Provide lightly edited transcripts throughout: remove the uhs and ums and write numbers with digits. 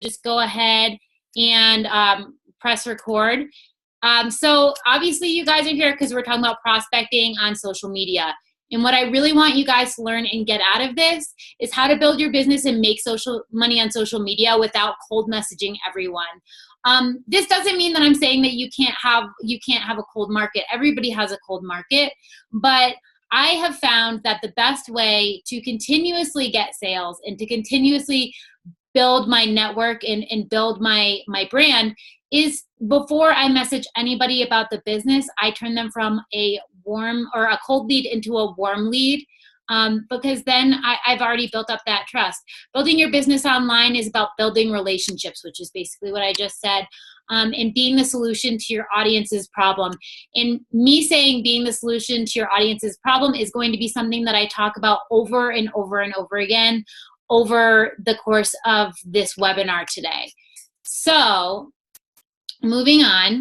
just go ahead and press record. So obviously you guys are here because we're talking about prospecting on social media. And what I really want you guys to learn and get out of this is how to build your business and make money on social media without cold messaging everyone. This doesn't mean that I'm saying that you can't have a cold market. Everybody has a cold market, but I have found that the best way to continuously get sales and to continuously build my network and build my brand is before I message anybody about the business, I turn them from a warm or a cold lead into a warm lead, because then I've already built up that trust. Building your business online is about building relationships, which is basically what I just said, and being the solution to your audience's problem. And me saying being the solution to your audience's problem is going to be something that I talk about over and over and over again over the course of this webinar today. So moving on,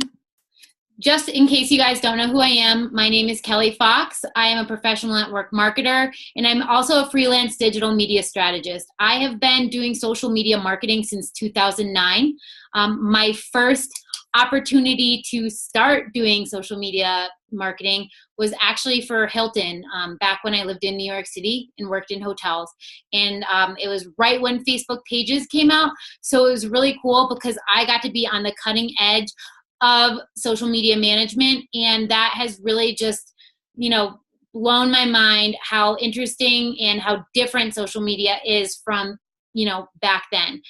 just in case you guys don't know who I am, my name is K.Fox. I am a professional network marketer, and I'm also a freelance digital media strategist. I have been doing social media marketing since 2009. My first opportunity to start doing social media marketing was actually for Hilton, back when I lived in New York City and worked in hotels. And it was right when Facebook pages came out. So it was really cool because I got to be on the cutting edge of social media management. And that has really just, blown my mind how interesting and how different social media is from, back then.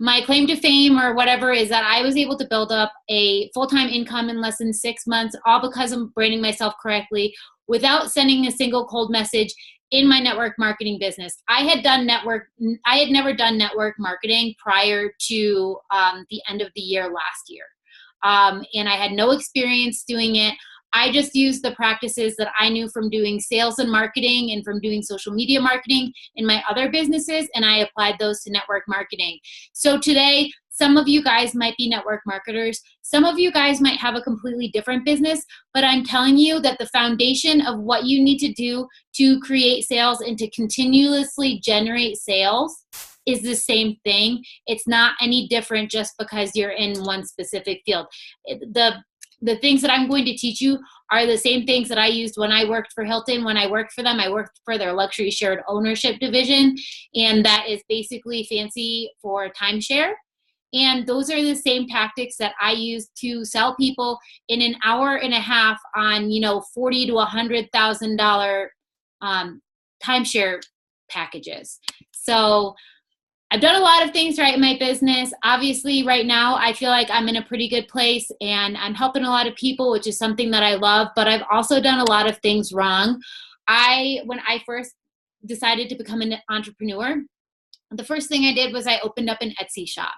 My claim to fame or whatever is that I was able to build up a full-time income in less than 6 months, all because of branding myself correctly without sending a single cold message in my network marketing business. I had never done network marketing prior to the end of the year last year. And I had no experience doing it. I just used the practices that I knew from doing sales and marketing and from doing social media marketing in my other businesses, and I applied those to network marketing. So today, some of you guys might be network marketers. Some of you guys might have a completely different business, but I'm telling you that the foundation of what you need to do to create sales and to continuously generate sales is the same thing. It's not any different just because you're in one specific field. The things that I'm going to teach you are the same things that I used when I worked for Hilton. When I worked for them, I worked for their luxury shared ownership division, and that is basically fancy for timeshare. And those are the same tactics that I use to sell people in an hour and a half on, $40,000 to $100,000 timeshare packages. So I've done a lot of things right in my business. Obviously, right now, I feel like I'm in a pretty good place and I'm helping a lot of people, which is something that I love, but I've also done a lot of things wrong. When I first decided to become an entrepreneur, the first thing I did was I opened up an Etsy shop,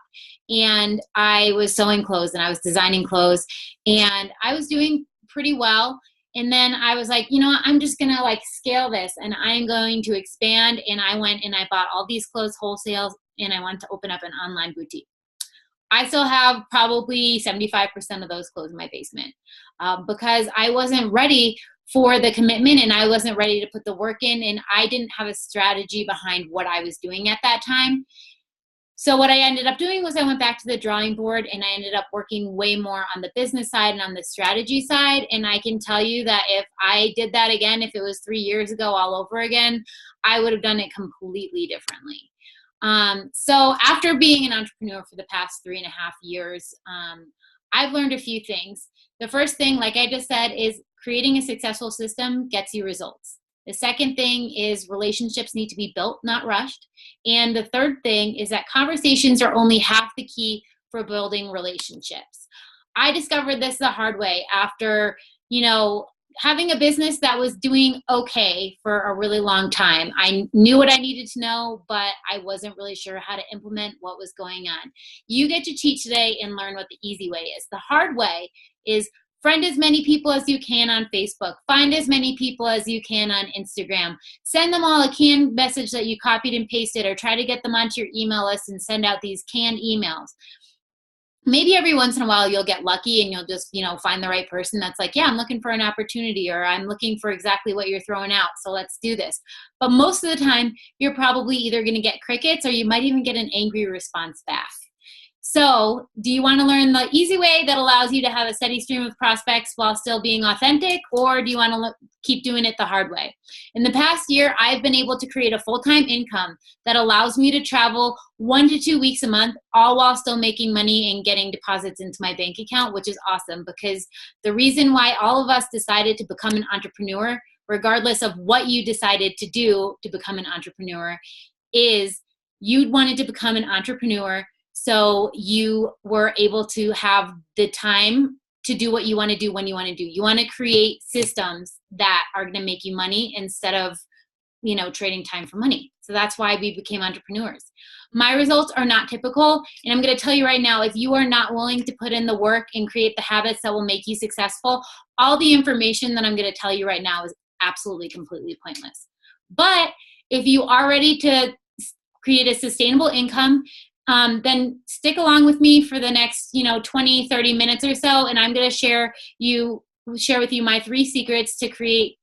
and I was sewing clothes and I was designing clothes, and I was doing pretty well. And then I was like, I'm just going to scale this and I'm going to expand. And I went and I bought all these clothes wholesale, and I wanted to open up an online boutique. I still have probably 75% of those clothes in my basement because I wasn't ready for the commitment and I wasn't ready to put the work in, and I didn't have a strategy behind what I was doing at that time. So what I ended up doing was I went back to the drawing board and I ended up working way more on the business side and on the strategy side. And I can tell you that if I did that again, if it was 3 years ago all over again, I would have done it completely differently. So after being an entrepreneur for the past 3.5 years, I've learned a few things. The first thing, like I just said, is creating a successful system gets you results. The second thing is relationships need to be built, not rushed. And the third thing is that conversations are only half the key for building relationships. I discovered this the hard way after, having a business that was doing okay for a really long time. I knew what I needed to know, but I wasn't really sure how to implement what was going on. You get to cheat today and learn what the easy way is. The hard way is friend as many people as you can on Facebook. Find as many people as you can on Instagram. Send them all a canned message that you copied and pasted, or try to get them onto your email list and send out these canned emails. Maybe every once in a while you'll get lucky and you'll just, find the right person that's like, yeah, I'm looking for an opportunity, or I'm looking for exactly what you're throwing out, so let's do this. But most of the time, you're probably either going to get crickets, or you might even get an angry response back. So, do you want to learn the easy way that allows you to have a steady stream of prospects while still being authentic, or do you want to keep doing it the hard way? In the past year, I've been able to create a full-time income that allows me to travel 1 to 2 weeks a month, all while still making money and getting deposits into my bank account, which is awesome, because the reason why all of us decided to become an entrepreneur, regardless of what you decided to do to become an entrepreneur, is you wanted to become an entrepreneur so you were able to have the time to do what you want to do when you want to do. You want to create systems that are going to make you money instead of, trading time for money. So that's why we became entrepreneurs. My results are not typical. And I'm going to tell you right now, if you are not willing to put in the work and create the habits that will make you successful, all the information that I'm going to tell you right now is absolutely, completely pointless. But if you are ready to create a sustainable income, then stick along with me for the next, 20, 30 minutes or so. And I'm going to share with you my 3 secrets to create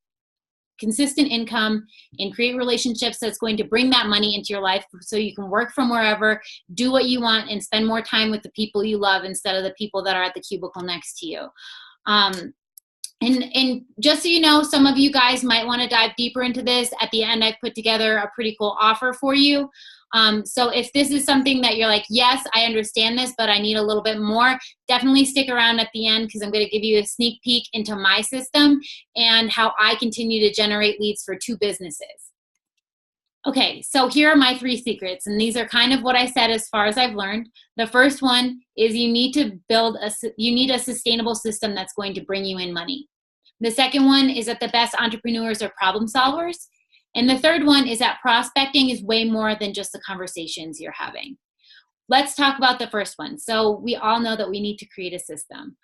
consistent income and create relationships that's going to bring that money into your life, so you can work from wherever, do what you want, and spend more time with the people you love instead of the people that are at the cubicle next to you. And just so you know, some of you guys might want to dive deeper into this. At the end, I've put together a pretty cool offer for you. So if this is something that you're like, yes, I understand this, but I need a little bit more, definitely stick around at the end, because I'm going to give you a sneak peek into my system and how I continue to generate leads for 2 businesses. Okay, so here are my 3 secrets, and these are kind of what I said as far as I've learned. The first one is you need a sustainable system that's going to bring you in money. The second one is that the best entrepreneurs are problem solvers. And the third one is that prospecting is way more than just the conversations you're having. Let's talk about the first one. So we all know that we need to create a system.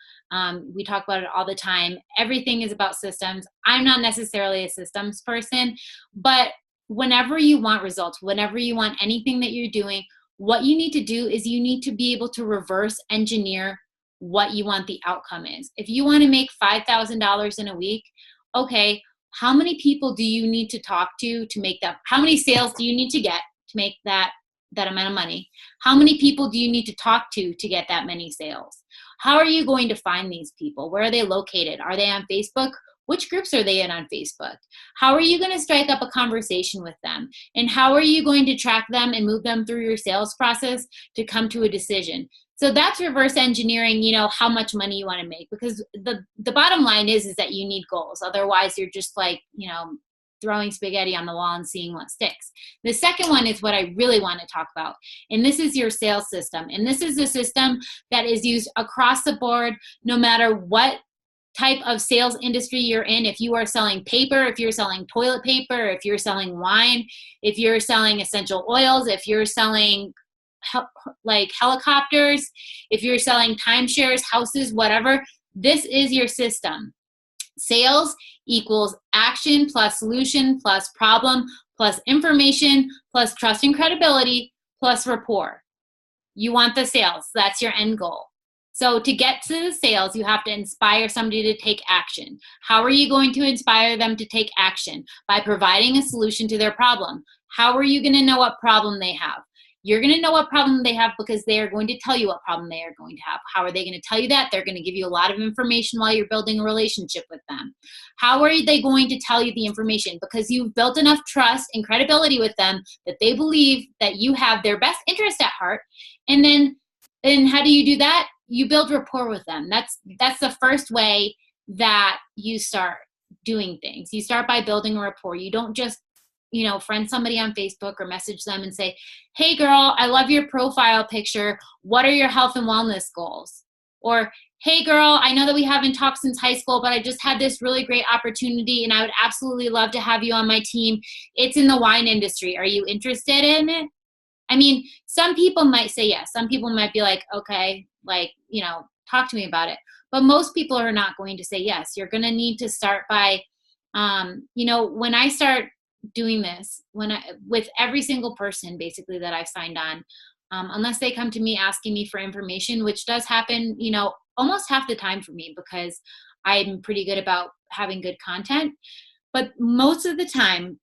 We talk about it all the time. Everything is about systems. I'm not necessarily a systems person, but whenever you want results, whenever you want anything that you're doing, what you need to do is you need to be able to reverse engineer what you want the outcome is. If you want to make $5,000 in a week, okay, how many people do you need to talk to make that? How many sales do you need to get to make that amount of money? How many people do you need to talk to get that many sales? How are you going to find these people? Where are they located? Are they on Facebook? Which groups are they in on Facebook? How are you going to strike up a conversation with them? And how are you going to track them and move them through your sales process to come to a decision? So that's reverse engineering, how much money you want to make, because the bottom line is that you need goals. Otherwise, you're just like, throwing spaghetti on the wall and seeing what sticks. The second one is what I really want to talk about. And this is your sales system. And this is a system that is used across the board, no matter what type of sales industry you're in. If you are selling paper, if you're selling toilet paper, if you're selling wine, if you're selling essential oils, if you're selling like helicopters, if you're selling timeshares, houses, whatever, this is your system. Sales equals action plus solution plus problem plus information plus trust and credibility plus rapport. You want the sales. That's your end goal. So to get to the sales, you have to inspire somebody to take action. How are you going to inspire them to take action? By providing a solution to their problem. How are you going to know what problem they have? You're going to know what problem they have because they are going to tell you what problem they are going to have. How are they going to tell you that? They're going to give you a lot of information while you're building a relationship with them. How are they going to tell you the information? Because you've built enough trust and credibility with them that they believe that you have their best interest at heart. And how do you do that? You build rapport with them. That's the first way that you start doing things. You start by building a rapport. You don't just friend somebody on Facebook or message them and say, hey girl, I love your profile picture. What are your health and wellness goals? Or, hey girl, I know that we haven't talked since high school, but I just had this really great opportunity and I would absolutely love to have you on my team. It's in the wine industry. Are you interested in it? I mean, some people might say yes. Some people might be like, okay, talk to me about it. But most people are not going to say yes. You're going to need to start by, when I start doing this, with every single person basically that I've signed on, unless they come to me asking me for information, which does happen, you know, almost half the time for me because I'm pretty good about having good content. But most of the time,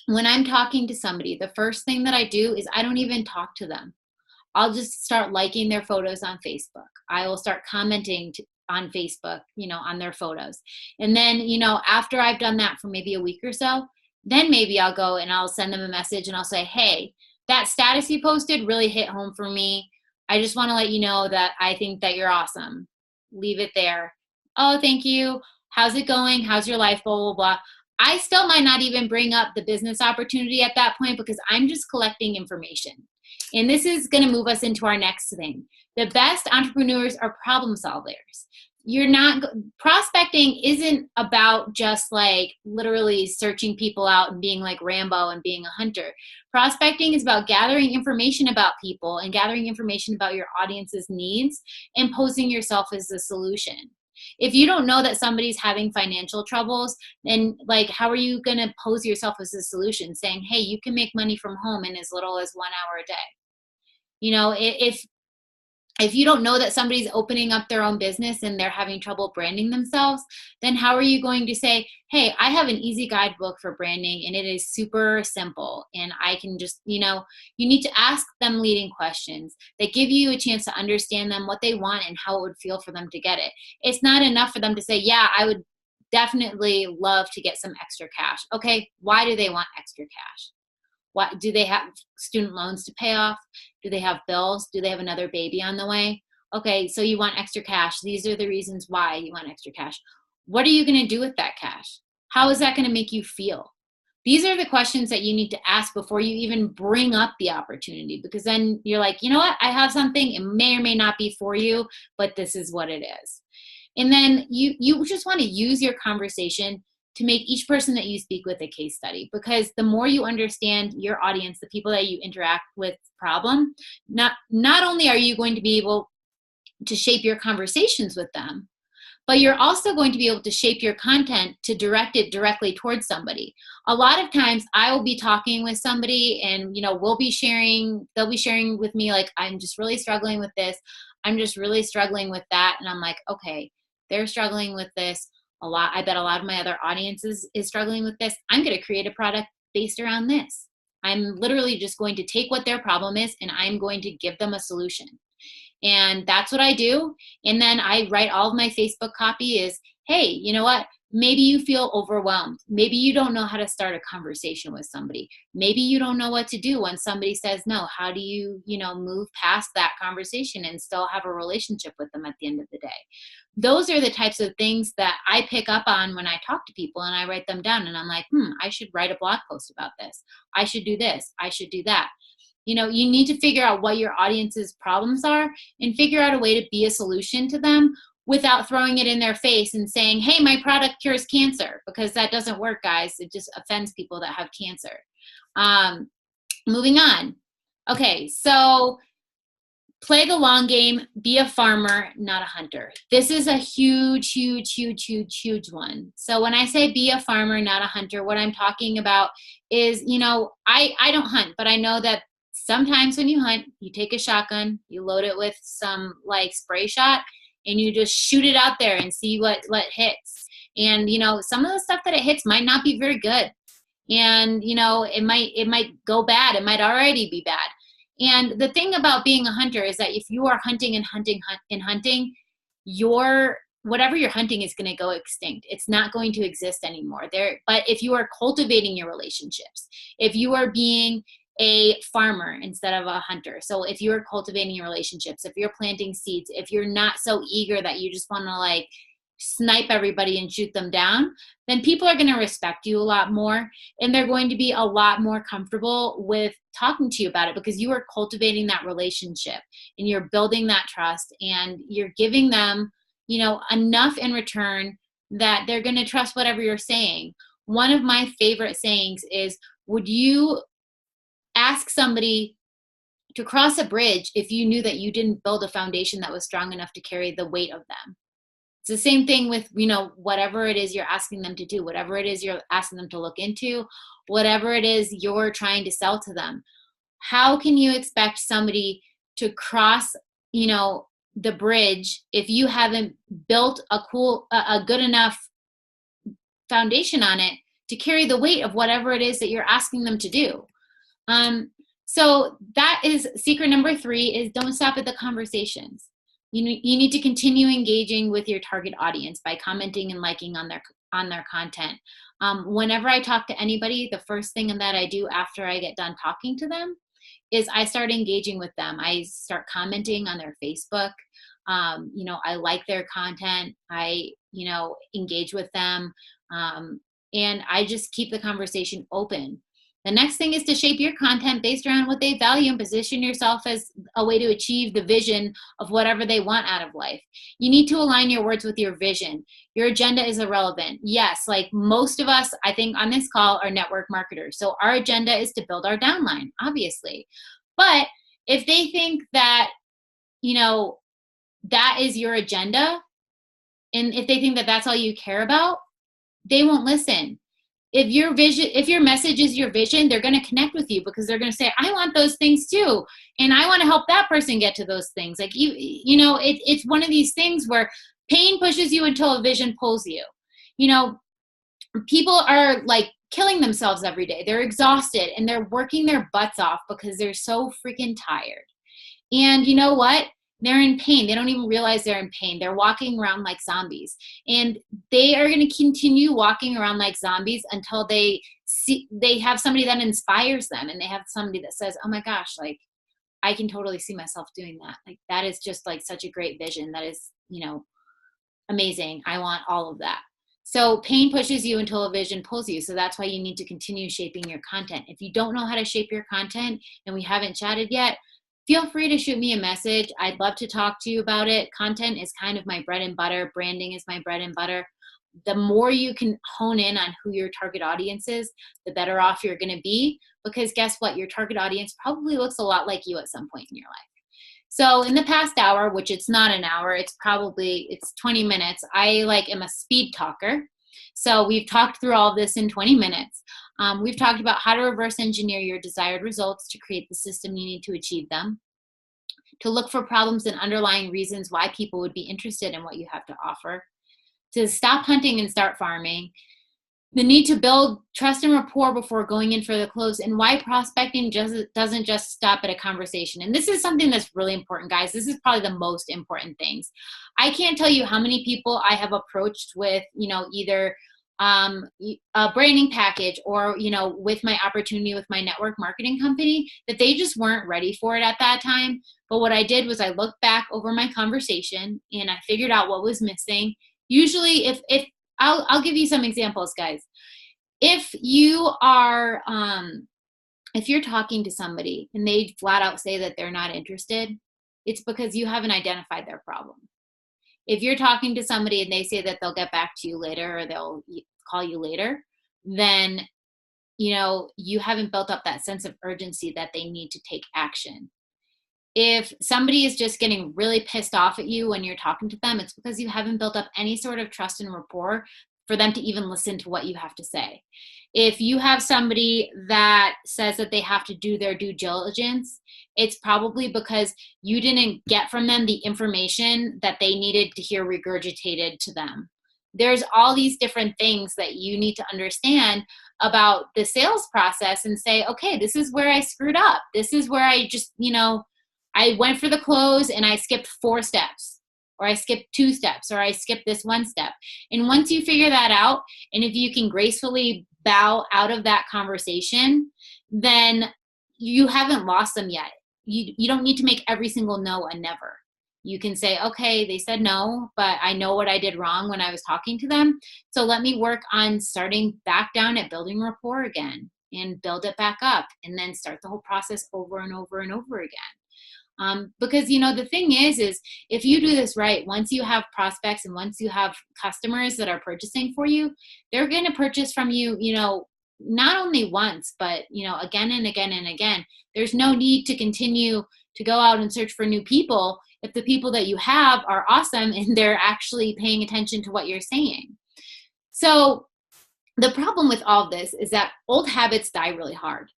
when I'm talking to somebody, the first thing that I do is I don't even talk to them. I'll just start liking their photos on Facebook. I will start commenting on Facebook, you know, on their photos. And then, you know, after I've done that for maybe a week or so, then maybe I'll go and I'll send them a message and I'll say, hey, that status you posted really hit home for me. I just want to let you know that I think that you're awesome. Leave it there. Oh, thank you. How's it going? How's your life? Blah, blah, blah. I still might not even bring up the business opportunity at that point because I'm just collecting information. And this is going to move us into our next thing. The best entrepreneurs are problem solvers. Prospecting isn't about just like literally searching people out and being like Rambo and being a hunter. Prospecting is about gathering information about people and gathering information about your audience's needs and posing yourself as the solution. If you don't know that somebody's having financial troubles, then like, how are you going to pose yourself as a solution saying, hey, you can make money from home in as little as 1 hour a day? You know, if you don't know that somebody's opening up their own business and they're having trouble branding themselves, then how are you going to say, hey, I have an easy guidebook for branding and it is super simple and I can just, you know, you need to ask them leading questions that give you a chance to understand them, what they want and how it would feel for them to get it. It's not enough for them to say, yeah, I would definitely love to get some extra cash. Okay, why do they want extra cash? What do they have? Student loans to pay off? Do they have bills? Do they have another baby on the way? Okay, so you want extra cash. These are the reasons why you want extra cash. What are you going to do with that cash? How is that going to make you feel? These are the questions that you need to ask before you even bring up the opportunity, because then you're like, you know what? I have something. It may or may not be for you, but this is what it is. And then you just want to use your conversation to make each person that you speak with a case study, because the more you understand your audience, the people that you interact with problem, not only are you going to be able to shape your conversations with them, but you're also going to be able to shape your content to direct it directly towards somebody. A lot of times I will be talking with somebody and, you know, they'll be sharing with me like, I'm just really struggling with this. I'm just really struggling with that. And I'm like, okay, they're struggling with this a lot. I bet a lot of my other audiences is struggling with this. I'm going to create a product based around this. I'm literally just going to take what their problem is and I'm going to give them a solution. And that's what I do. And then I write all of my Facebook copy is, hey, you know what? Maybe you feel overwhelmed. Maybe you don't know how to start a conversation with somebody. Maybe you don't know what to do when somebody says no. How do you, you know, move past that conversation and still have a relationship with them at the end of the day? Those are the types of things that I pick up on when I talk to people and I write them down and I'm like, I should write a blog post about this. I should do this. I should do that. You know, you need to figure out what your audience's problems are and figure out a way to be a solution to them without throwing it in their face and saying, hey, my product cures cancer, because that doesn't work, guys. It just offends people that have cancer. Moving on. Okay, so play the long game, be a farmer, not a hunter. This is a huge, huge, huge, huge, huge one. So when I say be a farmer, not a hunter, what I'm talking about is, you know, I don't hunt, but I know that sometimes when you hunt, you take a shotgun, you load it with some like spray shot, and you just shoot it out there and see what hits. And, you know, some of the stuff that it hits might not be very good. And, you know, it might go bad. It might already be bad. And the thing about being a hunter is that if you are hunting and hunting, whatever you're hunting is going to go extinct. It's not going to exist anymore. But if you are cultivating your relationships, if you are being a farmer instead of a hunter, so if you're cultivating your relationships, if you're planting seeds, if you're not so eager that you just want to like snipe everybody and shoot them down, then people are going to respect you a lot more and they're going to be a lot more comfortable with talking to you about it, because you are cultivating that relationship and you're building that trust and you're giving them, you know, enough in return that they're going to trust whatever you're saying. One of my favorite sayings is, would you ask somebody to cross a bridge if you knew that you didn't build a foundation that was strong enough to carry the weight of them? It's the same thing with, you know, whatever it is you're asking them to do, whatever it is you're asking them to look into, whatever it is you're trying to sell to them. How can you expect somebody to cross, the bridge if you haven't built a good enough foundation on it to carry the weight of whatever it is that you're asking them to do. So that is secret number 3, is don't stop at the conversations. You need to continue engaging with your target audience by commenting and liking on their content. Whenever I talk to anybody, the first thing that I do after I get done talking to them is I start engaging with them. I start commenting on their Facebook. I like their content. I, engage with them. And I just keep the conversation open. The next thing is to shape your content based around what they value and position yourself as a way to achieve the vision of whatever they want out of life. You need to align your words with your vision. Your agenda is irrelevant. Yes, like most of us, I think on this call, are network marketers. So our agenda is to build our downline, obviously. But if they think that, that is your agenda, and if they think that that's all you care about, they won't listen. If your message is your vision, they're going to connect with you because they're going to say, I want those things too. And I want to help that person get to those things. Like, it's one of these things where pain pushes you until a vision pulls you. People are like killing themselves every day. They're exhausted and they're working their butts off because they're so freaking tired. And you know what? They're in pain. They don't even realize they're in pain. They're walking around like zombies. And they are going to continue walking around like zombies until they have somebody that inspires them. And they have somebody that says, oh my gosh, like I can totally see myself doing that. Like that is just like such a great vision. That is, amazing. I want all of that. So pain pushes you until a vision pulls you. So that's why you need to continue shaping your content. If you don't know how to shape your content and we haven't chatted yet, feel free to shoot me a message. I'd love to talk to you about it. Content is kind of my bread and butter. Branding is my bread and butter. The more you can hone in on who your target audience is, the better off you're going to be, because guess what? Your target audience probably looks a lot like you at some point in your life. So in the past hour, which it's not an hour, it's 20 minutes. I am a speed talker. So we've talked through all this in 20 minutes. We've talked about how to reverse engineer your desired results to create the system you need to achieve them, to look for problems and underlying reasons why people would be interested in what you have to offer, to stop hunting and start farming, the need to build trust and rapport before going in for the close, and why prospecting doesn't just stop at a conversation. And this is something that's really important, guys. This is probably the most important things. I can't tell you how many people I have approached with, either a branding package or, with my opportunity with my network marketing company, that they just weren't ready for it at that time. But what I did was I looked back over my conversation and I figured out what was missing. Usually if I'll give you some examples, guys. If you are, if you're talking to somebody and they flat out say that they're not interested, it's because you haven't identified their problem. If you're talking to somebody and they say that they'll get back to you later or they'll call you later, then, you haven't built up that sense of urgency that they need to take action. If somebody is just getting really pissed off at you when you're talking to them, it's because you haven't built up any sort of trust and rapport for them to even listen to what you have to say. If you have somebody that says that they have to do their due diligence, it's probably because you didn't get from them the information that they needed to hear regurgitated to them. There's all these different things that you need to understand about the sales process and say, okay, this is where I screwed up. This is where I just, I went for the close and I skipped 4 steps, or I skipped 2 steps, or I skipped this 1 step. And once you figure that out, and if you can gracefully bow out of that conversation, then you haven't lost them yet. You don't need to make every single no a never. You can say, okay, they said no, but I know what I did wrong when I was talking to them. So let me work on starting back down at building rapport again and build it back up, and then start the whole process over and over and over again. Because, the thing is if you do this right, once you have prospects and once you have customers that are purchasing for you, they're going to purchase from you, not only once, but, again and again and again. There's no need to continue to go out and search for new people if the people that you have are awesome and they're actually paying attention to what you're saying. So the problem with all of this is that old habits die really hard.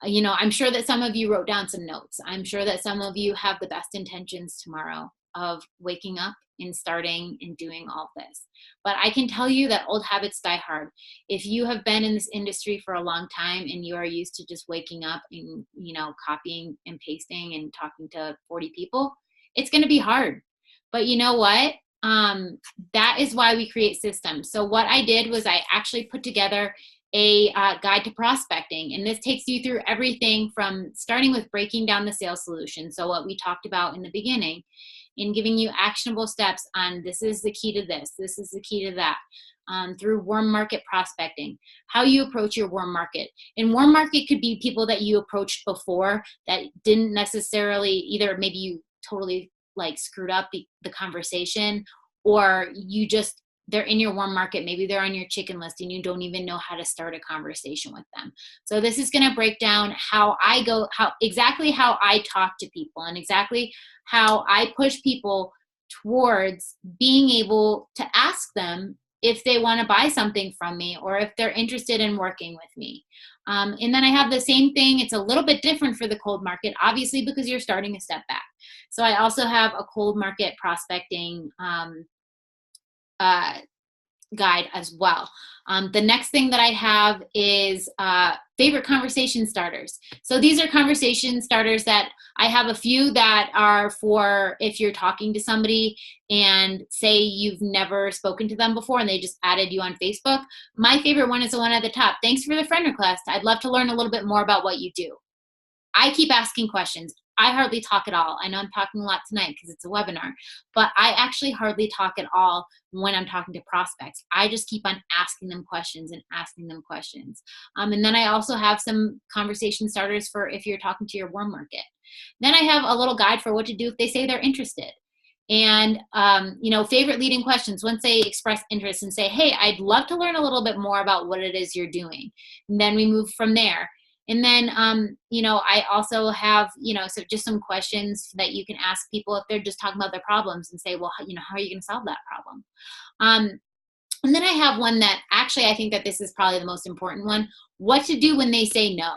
You know, I'm sure that some of you wrote down some notes. I'm sure that some of you have the best intentions tomorrow of waking up and starting and doing all this. But I can tell you that old habits die hard. If you have been in this industry for a long time and you are used to just waking up and, you know, copying and pasting and talking to 40 people, it's going to be hard. But you know what? That is why we create systems. So what I did was I actually put together a guide to prospecting. And this takes you through everything from starting with breaking down the sales solution. So what we talked about in the beginning, in giving you actionable steps on this is the key to this is the key to that, through warm market prospecting, how you approach your warm market. And warm market could be people that you approached before that didn't necessarily, either maybe you totally like screwed up the conversation, or you just, they're in your warm market, maybe they're on your chicken list and you don't even know how to start a conversation with them. So this is going to break down how I go, exactly how I talk to people, and exactly how I push people towards being able to ask them if they want to buy something from me or if they're interested in working with me. And then I have the same thing. It's a little bit different for the cold market, obviously, because you're starting a step back. So I also have a cold market prospecting guide as well. The next thing that I have is favorite conversation starters. So these are conversation starters that I have a few that are for if you're talking to somebody and say you've never spoken to them before and they just added you on Facebook. My favorite one is the one at the top. Thanks for the friend request. I'd love to learn a little bit more about what you do. I keep asking questions. I hardly talk at all. I know I'm talking a lot tonight because it's a webinar, but I actually hardly talk at all when I'm talking to prospects. I just keep on asking them questions and asking them questions. And then I also have some conversation starters for if you're talking to your warm market. Then I have a little guide for what to do if they say they're interested. And, you know, favorite leading questions, once they express interest and say, hey, I'd love to learn a little bit more about what it is you're doing. And then we move from there. And then, you know, I also have, you know, so just some questions that you can ask people if they're just talking about their problems and say, well, you know, how are you going to solve that problem? And then I have one that actually, I think that this is probably the most important one, what to do when they say no,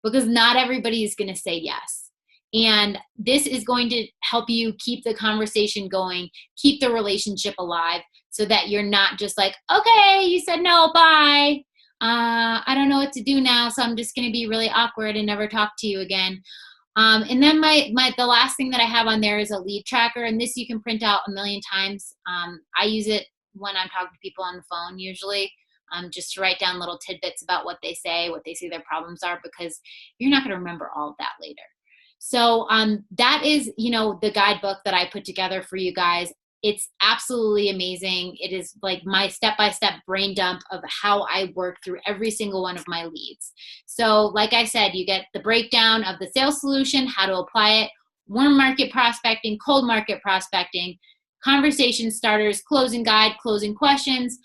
because not everybody is going to say yes. And this is going to help you keep the conversation going, keep the relationship alive so that you're not just like, okay, you said no, bye. I don't know what to do now, so I'm just going to be really awkward and never talk to you again. And then the last thing that I have on there is a lead tracker, and this you can print out a million times. I use it when I'm talking to people on the phone usually, just to write down little tidbits about what they say their problems are, because you're not going to remember all of that later. So that is, you know, the guidebook that I put together for you guys. It's absolutely amazing. It is like my step-by-step brain dump of how I work through every single one of my leads. So like I said, you get the breakdown of the sales solution, how to apply it, warm market prospecting, cold market prospecting, conversation starters, closing guide, closing questions,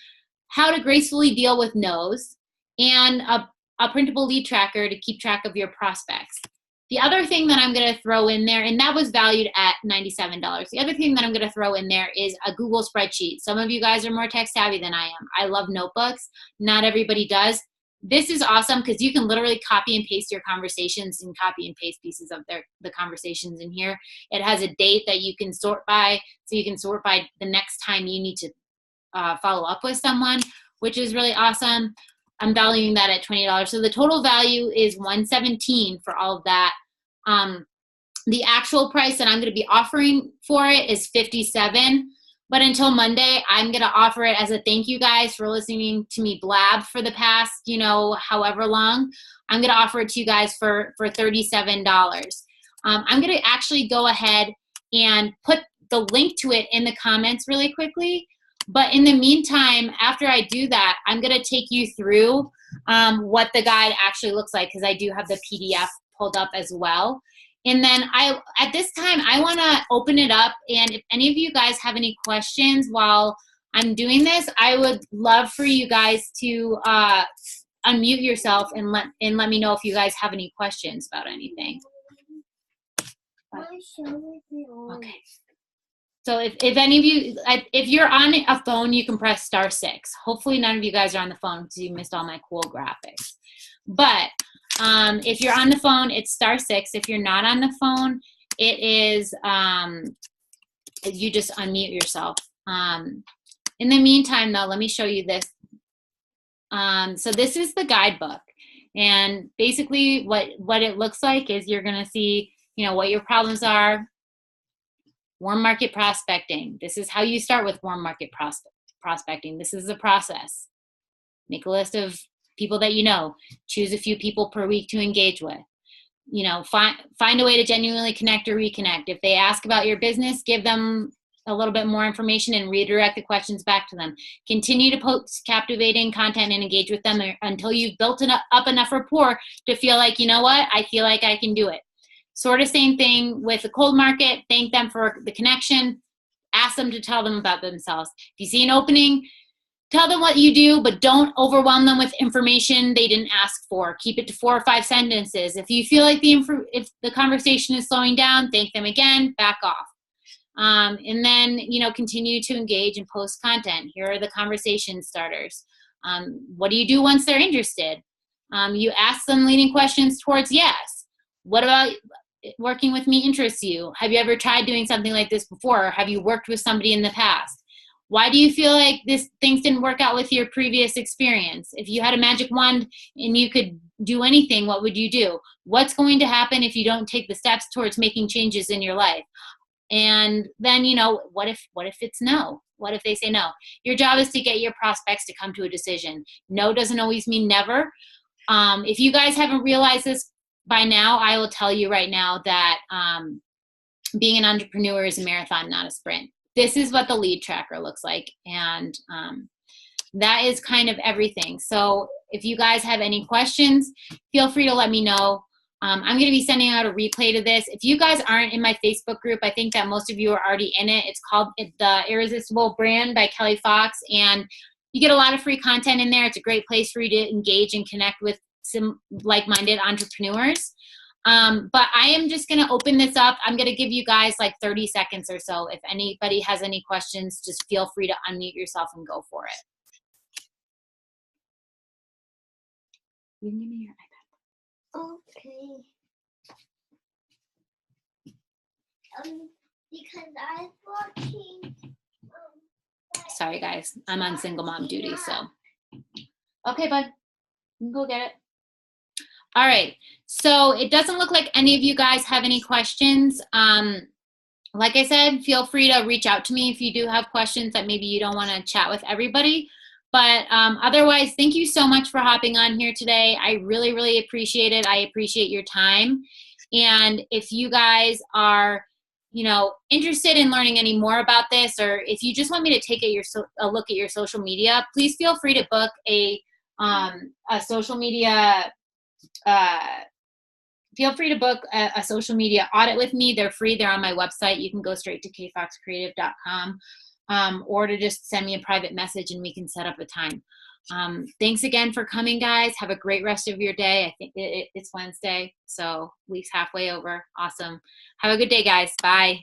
how to gracefully deal with no's, and a printable lead tracker to keep track of your prospects. The other thing that I'm going to throw in there, and that was valued at $97. The other thing that I'm going to throw in there is a Google spreadsheet. Some of you guys are more tech savvy than I am. I love notebooks. Not everybody does. This is awesome because you can literally copy and paste your conversations and copy and paste pieces of the conversations in here. It has a date that you can sort by, so you can sort by the next time you need to follow up with someone, which is really awesome. I'm valuing that at $20. So the total value is $117 for all of that. The actual price that I'm going to be offering for it is $57. But until Monday, I'm going to offer it as a thank you guys for listening to me blab for the past, you know, however long. I'm going to offer it to you guys for $37. I'm going to actually go ahead and put the link to it in the comments really quickly. But in the meantime, after I do that, I'm going to take you through what the guide actually looks like, because I do have the PDF pulled up as well. And then at this time, I want to open it up. And if any of you guys have any questions while I'm doing this, I would love for you guys to unmute yourself and let me know if you guys have any questions about anything. Okay. So if any of you, if you're on a phone, you can press *6. Hopefully none of you guys are on the phone because you missed all my cool graphics. But If you're on the phone, it's *6. If you're not on the phone, it is, you just unmute yourself. In the meantime, though, let me show you this. So this is the guidebook. And basically what it looks like is you're going to see, what your problems are. Warm market prospecting. This is how you start with warm market prospecting. This is the process. Make a list of people that you know. Choose a few people per week to engage with. Find a way to genuinely connect or reconnect. If they ask about your business, give them a little bit more information and redirect the questions back to them. Continue to post captivating content and engage with them until you've built up enough rapport to feel like, you know what, I feel like I can do it. Sort of same thing with the cold market. Thank them for the connection. Ask them to tell them about themselves. If you see an opening, tell them what you do, but don't overwhelm them with information they didn't ask for. Keep it to 4 or 5 sentences. If you feel like if the conversation is slowing down, thank them again, back off. And then, continue to engage and post content. Here are the conversation starters. What do you do once they're interested? You ask them leading questions towards yes. What about working with me interests you? Have you ever tried doing something like this before? Or have you worked with somebody in the past? Why do you feel like things didn't work out with your previous experience? If you had a magic wand and you could do anything, what would you do? What's going to happen if you don't take the steps towards making changes in your life? And then, what if it's no? What if they say no? Your job is to get your prospects to come to a decision. No doesn't always mean never. If you guys haven't realized this by now, I will tell you right now that being an entrepreneur is a marathon, not a sprint. This is what the lead tracker looks like. And that is kind of everything. So if you guys have any questions, feel free to let me know. I'm going to be sending out a replay to this. If you guys aren't in my Facebook group, I think that most of you are already in it. It's called The Irresistible Brand by K.Fox. And you get a lot of free content in there. It's a great place for you to engage and connect with some like-minded entrepreneurs. But I am just going to open this up. I'm going to give you guys like 30 seconds or so. If anybody has any questions, just feel free to unmute yourself and go for it. You can give me your iPad. Okay. Because I'm watching. Sorry, guys. I'm on single mom duty, so. Okay, bud. You can go get it. All right. So it doesn't look like any of you guys have any questions. Like I said, feel free to reach out to me if you do have questions that maybe you don't want to chat with everybody. But otherwise, thank you so much for hopping on here today. I really, really appreciate it. I appreciate your time. And if you guys are, interested in learning any more about this, or if you just want me to take a look at your social media, please feel free to book a social media. Feel free to book a social media audit with me. They're free. They're on my website. You can go straight to kfoxcreative.com. Or to just send me a private message and we can set up a time. Thanks again for coming, guys. Have a great rest of your day. I think it's Wednesday, so week's halfway over. Awesome. Have a good day, guys. Bye.